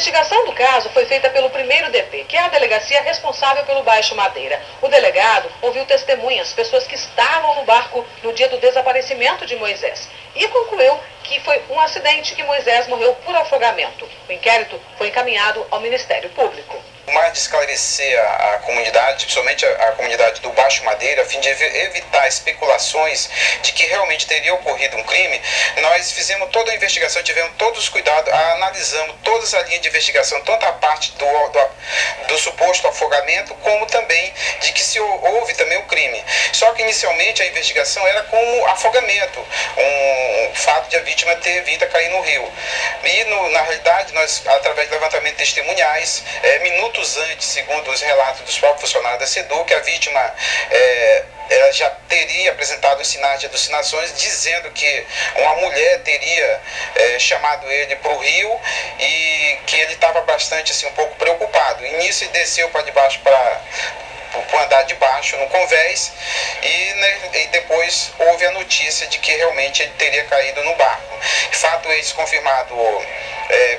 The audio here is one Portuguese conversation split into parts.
investigação do caso foi feita pelo 1º DP, que é a delegacia responsável pelo Baixo Madeira. O delegado ouviu testemunhas, pessoas que estavam no barco no dia do desaparecimento de Moisés, e concluiu que foi um acidente que Moisés morreu por afogamento. O inquérito foi encaminhado ao Ministério Público. Mais de esclarecer a comunidade, principalmente a comunidade do Baixo Madeira, a fim de evitar especulações de que realmente teria ocorrido um crime, nós fizemos toda a investigação, tivemos todos os cuidados, analisamos todas as linhas de investigação, tanto a parte do suposto afogamento, como também de que se houve também o crime. Só que inicialmente a investigação era como afogamento, um fato de a vítima ter vindo a cair no rio. E na realidade, nós, através de levantamentos testemunhais, minutos antes, segundo os relatos dos próprios funcionários da SEDUC, a vítima ela já teria apresentado os sinais de alucinações, dizendo que uma mulher teria chamado ele para o rio e que ele estava bastante, assim, um pouco preocupado. E nisso ele desceu para debaixo, para o andar de baixo no convés, e depois houve a notícia de que realmente ele teria caído no barco. Fato esse confirmado,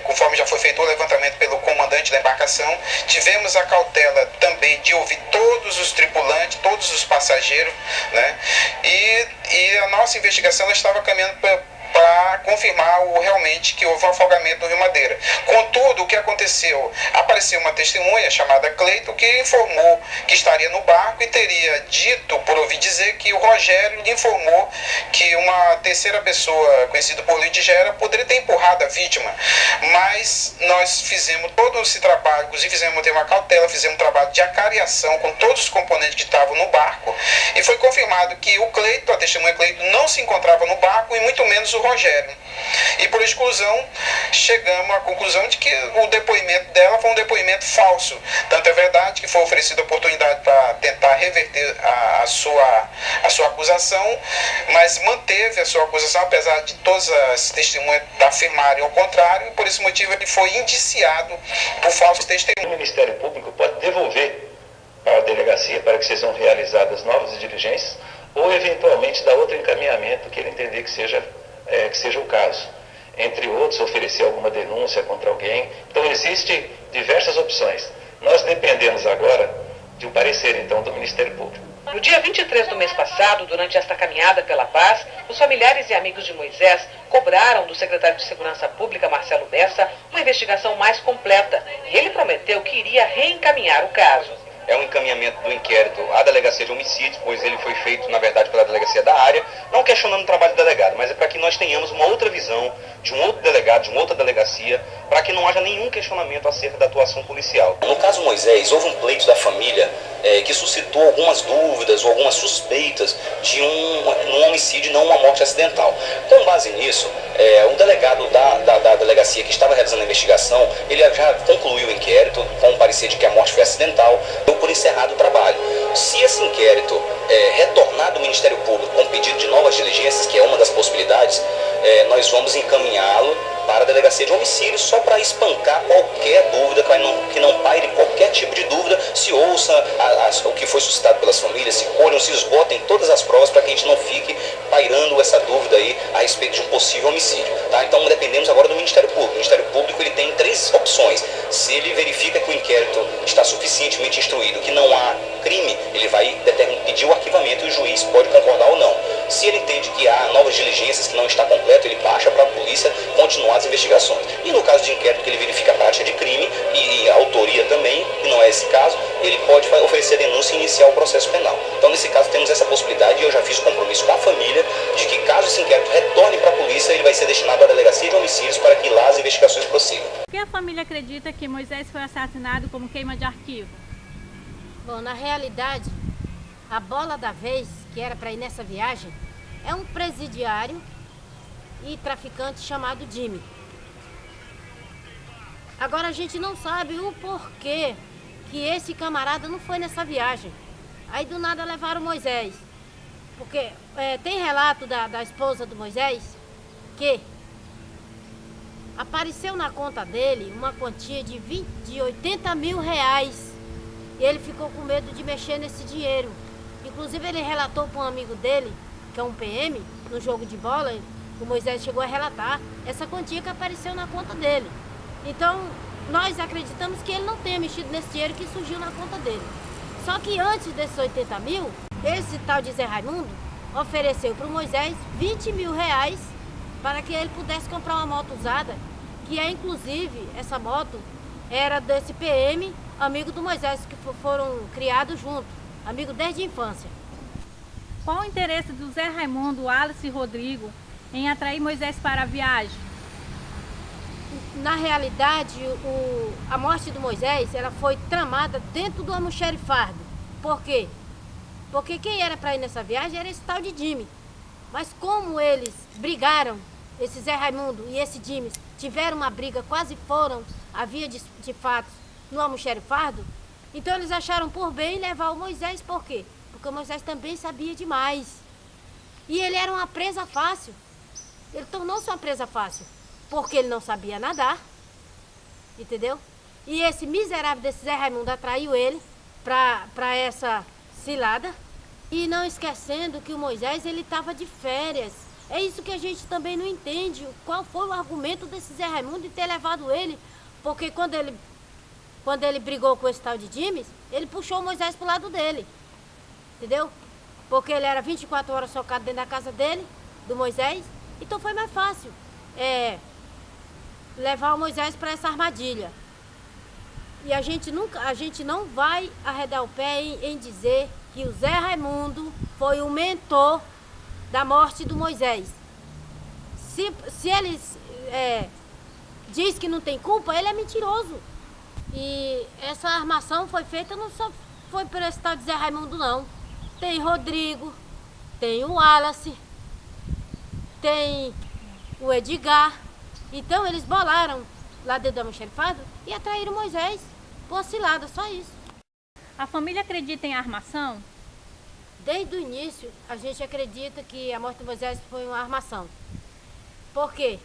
conforme já foi feito o levantamento pelo comandante da embarcação. Tivemos a cautela também de ouvir todos os tripulantes, todos os passageiros, né? E a nossa investigação ela estava caminhando para confirmar realmente que houve um afogamento no Rio Madeira. Contudo, o que aconteceu? Apareceu uma testemunha chamada Cleito que informou que estaria no barco e teria dito, por ouvir dizer, que o Rogério lhe informou que uma terceira pessoa, conhecida por Luiz de Gera, poderia ter empurrado a vítima. Mas nós fizemos todo esse trabalho, inclusive fizemos uma cautela, fizemos um trabalho de acariação com todos os componentes que estavam no barco, e foi confirmado que o Cleito, a testemunha Cleito, não se encontrava no barco, e muito menos o Rogério. E por exclusão, chegamos à conclusão de que o depoimento dela foi um depoimento falso. Tanto é verdade que foi oferecida a oportunidade para tentar reverter a sua acusação, mas manteve a sua acusação, apesar de todas as testemunhas afirmarem o contrário, e por esse motivo ele foi indiciado por falso testemunho. O Ministério Público pode devolver para a delegacia para que sejam realizadas novas diligências, ou eventualmente dar outro encaminhamento que ele entender que seja o caso. Entre outros, oferecer alguma denúncia contra alguém. Então, existem diversas opções. Nós dependemos agora de um parecer, então, do Ministério Público. No dia 23 do mês passado, durante esta caminhada pela paz, os familiares e amigos de Moisés cobraram do secretário de Segurança Pública, Marcelo Bessa, uma investigação mais completa. E ele prometeu que iria reencaminhar o caso. É um encaminhamento do inquérito à delegacia de homicídios, pois ele foi feito, na verdade, pela delegacia da área, não questionando o trabalho do delegado, mas é para que nós tenhamos uma outra visão de um outro delegado, de uma outra delegacia, para que não haja nenhum questionamento acerca da atuação policial. No caso Moisés, houve um pleito da família que suscitou algumas dúvidas ou algumas suspeitas de um homicídio e não uma morte acidental. Com base nisso, o delegado da delegacia que estava realizando a investigação, ele já concluiu o inquérito com o parecer de que a morte foi acidental, deu por encerrado o trabalho. Se esse inquérito retornar do Ministério Público com pedido de novas diligências, que é uma das possibilidades, nós vamos encaminhá-lo para a delegacia de homicídio só para espancar qualquer dúvida, que não paire qualquer tipo de dúvida, se ouça o que foi suscitado pelas famílias, se colham, se esgotem todas as provas para que a gente não fique pairando essa dúvida aí a respeito de um possível homicídio. Tá? Então dependemos agora do Ministério Público. O Ministério Público ele tem 3 opções. Se ele verifica que o inquérito está suficientemente instruído, que não há crime, ele vai pedir o arquivamento e o juiz pode concordar ou não. Se ele entende que há novas diligências, que não está completo, ele baixa para a polícia continuar as investigações. E no caso de inquérito que ele verifica a prática de crime e a autoria também, que não é esse caso, ele pode oferecer denúncia e iniciar o processo penal. Então, nesse caso, temos essa possibilidade e eu já fiz o compromisso com a família de que, caso esse inquérito retorne para a polícia, ele vai ser destinado à delegacia de homicídios para que lá as investigações prossigam. Por que a família acredita que Moisés foi assassinado como queima de arquivo? Bom, na realidade, a bola da vez, que era para ir nessa viagem, é um presidiário e traficante chamado Jimmy. Agora a gente não sabe o porquê que esse camarada não foi nessa viagem. Aí do nada levaram Moisés. Porque tem relato da esposa do Moisés que apareceu na conta dele uma quantia de 80 mil reais. E ele ficou com medo de mexer nesse dinheiro. Inclusive ele relatou para um amigo dele, que é um PM, no jogo de bola, o Moisés chegou a relatar essa quantia que apareceu na conta dele. Então, nós acreditamos que ele não tenha mexido nesse dinheiro que surgiu na conta dele. Só que antes desses 80 mil, esse tal de Zé Raimundo ofereceu para o Moisés 20 mil reais para que ele pudesse comprar uma moto usada, que é inclusive, essa moto era desse PM, amigo do Moisés, que foram criados juntos, amigo desde a infância. Qual o interesse do Zé Raimundo, Wallace e Rodrigo em atrair Moisés para a viagem? Na realidade, a morte do Moisés, ela foi tramada dentro do almoxerifado. Por quê? Porque quem era para ir nessa viagem era esse tal de Jimmy. Mas como eles brigaram, esse Zé Raimundo e esse Jimmy tiveram uma briga, quase foram a via de fatos no almoxerifado, então eles acharam por bem levar o Moisés. Por quê? Porque o Moisés também sabia demais. E ele era uma presa fácil. Ele tornou-se uma presa fácil, porque ele não sabia nadar, entendeu? E esse miserável desse Zé Raimundo atraiu ele para essa cilada. E não esquecendo que o Moisés, ele estava de férias. É isso que a gente também não entende. Qual foi o argumento desse Zé Raimundo de ter levado ele? Porque quando ele brigou com esse tal de Dimes, ele puxou o Moisés pro lado dele. Entendeu? Porque ele era 24 horas socado dentro da casa dele, do Moisés. Então foi mais fácil levar o Moisés para essa armadilha. E a gente não vai arredar o pé em dizer que o Zé Raimundo foi o mentor da morte do Moisés. Se ele diz que não tem culpa, ele é mentiroso. E essa armação foi feita, não só foi por esse tal de Zé Raimundo, não. Tem Rodrigo, tem o Wallace, tem o Edgar. Então eles bolaram lá dentro do almoxerifado e atraíram Moisés por uma cilada, só isso. A família acredita em armação? Desde o início, a gente acredita que a morte de Moisés foi uma armação. Por quê?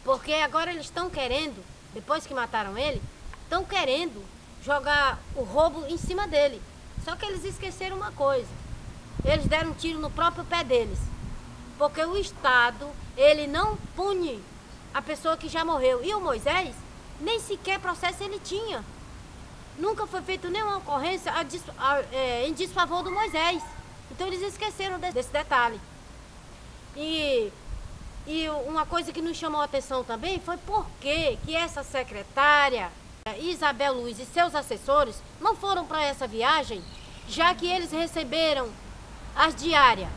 Porque agora eles estão querendo, depois que mataram ele, estão querendo jogar o roubo em cima dele. Só que eles esqueceram uma coisa. Eles deram um tiro no próprio pé deles. Porque o Estado, ele não pune a pessoa que já morreu. E o Moisés, nem sequer processo ele tinha. Nunca foi feita nenhuma ocorrência em desfavor do Moisés. Então eles esqueceram desse detalhe. E uma coisa que nos chamou a atenção também foi porque que essa secretária, Isabel Luiz e seus assessores, não foram para essa viagem, já que eles receberam as diárias.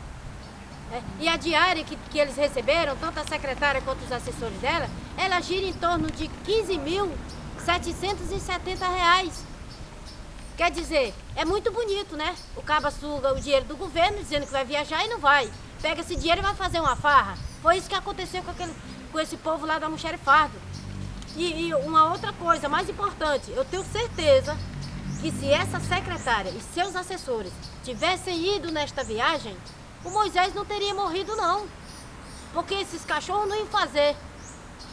E a diária que eles receberam, tanto a secretária quanto os assessores dela, ela gira em torno de R$15.770. Quer dizer, é muito bonito, né? O caba suga o dinheiro do governo, dizendo que vai viajar e não vai. Pega esse dinheiro e vai fazer uma farra. Foi isso que aconteceu com esse povo lá da almoxerifado. E uma outra coisa mais importante, eu tenho certeza que se essa secretária e seus assessores tivessem ido nesta viagem, o Moisés não teria morrido, não. Porque esses cachorros não iam fazer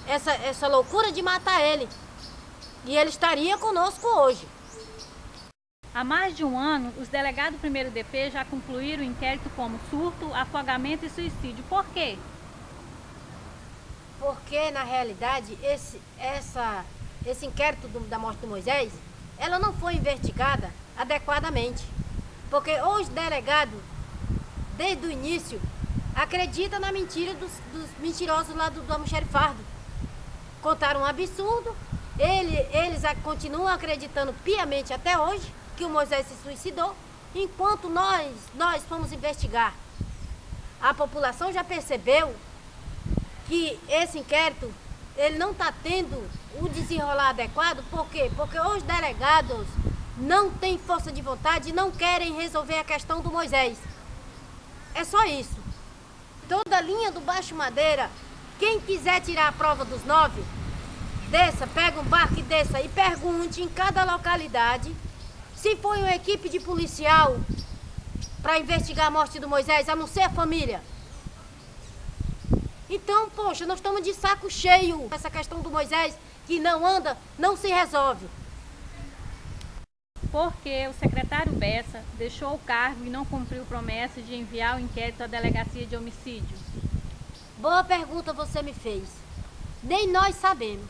essa loucura de matar ele. E ele estaria conosco hoje. Há mais de um ano, os delegados do 1º DP já concluíram o inquérito como surto, afogamento e suicídio. Por quê? Porque, na realidade, esse inquérito da morte do Moisés, ela não foi investigada adequadamente. Porque os delegados, desde o início, acreditam na mentira dos mentirosos lá do almoxerifado. Contaram um absurdo, eles continuam acreditando piamente até hoje que o Moisés se suicidou, enquanto nós fomos investigar. A população já percebeu que esse inquérito ele não está tendo o desenrolar adequado. Por quê? Porque os delegados não têm força de vontade e não querem resolver a questão do Moisés. É só isso. Toda a linha do Baixo Madeira, quem quiser tirar a prova dos 9, desça, pega um barco e desça e pergunte em cada localidade se foi uma equipe de policial para investigar a morte do Moisés, a não ser a família. Então, poxa, nós estamos de saco cheio. Essa questão do Moisés que não anda, não se resolve. Porque o secretário Bessa deixou o cargo e não cumpriu promessa de enviar o inquérito à delegacia de homicídios? Boa pergunta você me fez. Nem nós sabemos.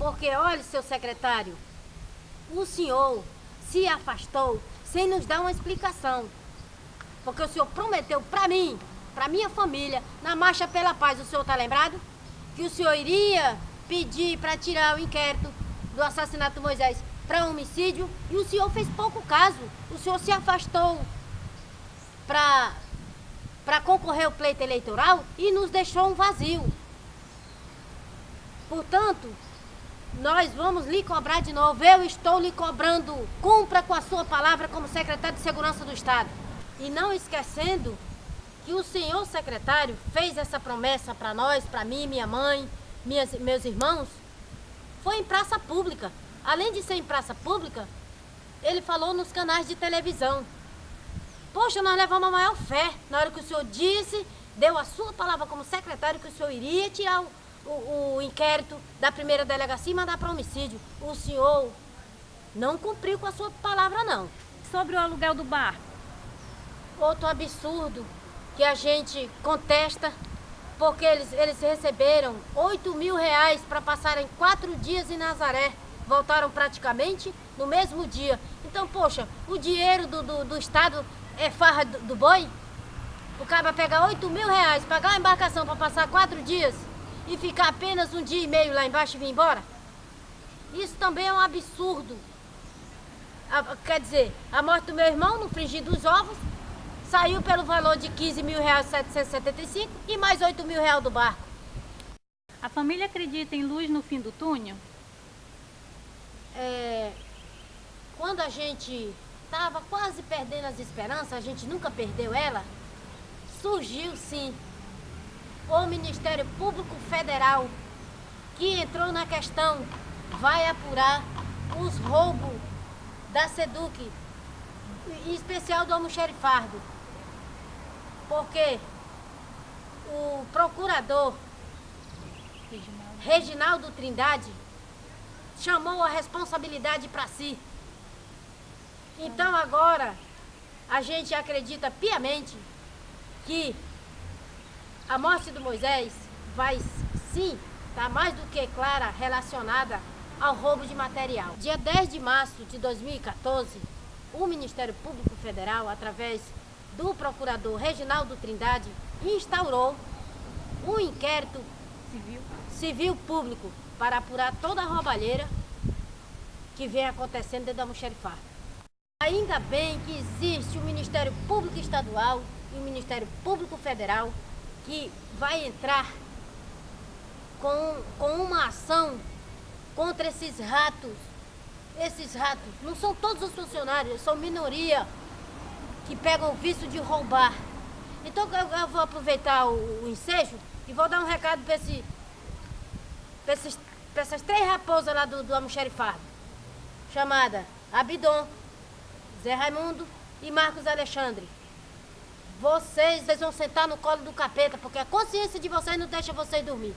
Porque, olha, seu secretário, o senhor se afastou sem nos dar uma explicação. Porque o senhor prometeu para mim, para minha família, na Marcha pela Paz, o senhor está lembrado? Que o senhor iria pedir para tirar o inquérito do assassinato do Moisés para homicídio, e o senhor fez pouco caso. O senhor se afastou para concorrer ao pleito eleitoral e nos deixou um vazio. Portanto, nós vamos lhe cobrar de novo. Eu estou lhe cobrando. Cumpra com a sua palavra como secretário de Segurança do Estado. E não esquecendo que o senhor secretário fez essa promessa para nós, para mim, minha mãe, meus irmãos, foi em praça pública. Além de ser em praça pública, ele falou nos canais de televisão. Poxa, nós levamos a maior fé na hora que o senhor disse, deu a sua palavra como secretário, que o senhor iria tirar o inquérito da primeira delegacia e mandar para homicídio. O senhor não cumpriu com a sua palavra, não. Sobre o aluguel do barco. Outro absurdo que a gente contesta, porque eles receberam R$8.000 para passarem 4 dias em Nazaré. Voltaram praticamente no mesmo dia. Então, poxa, o dinheiro do Estado é farra do boi? O cara vai pegar R$8.000, pagar uma embarcação para passar 4 dias e ficar apenas 1 dia e meio lá embaixo e vir embora? Isso também é um absurdo. Quer dizer, a morte do meu irmão no frigir dos ovos saiu pelo valor de R$15.775 e mais R$8.000 do barco. A família acredita em luz no fim do túnel? Quando a gente estava quase perdendo as esperanças, a gente nunca perdeu ela, surgiu sim o Ministério Público Federal, que entrou na questão, vai apurar os roubos da SEDUC, em especial do almoxarifado, porque o procurador Reginaldo Trindade chamou a responsabilidade para si. Então agora a gente acredita piamente que a morte do Moisés vai sim estar mais do que clara relacionada ao roubo de material. Dia 10 de março de 2014, o Ministério Público Federal, através do procurador Reginaldo Trindade, instaurou um inquérito civil público para apurar toda a roubalheira que vem acontecendo dentro da almoxarifado. Ainda bem que existe o Ministério Público Estadual e o Ministério Público Federal, que vai entrar com uma ação contra esses ratos. Esses ratos não são todos os funcionários, são minoria que pegam o vício de roubar. Então eu vou aproveitar o ensejo e vou dar um recado para essas 3 raposas lá do almoxarifado, chamada Abidon, Zé Raimundo e Marcos Alexandre. Vocês vão sentar no colo do capeta, porque a consciência de vocês não deixa vocês dormir.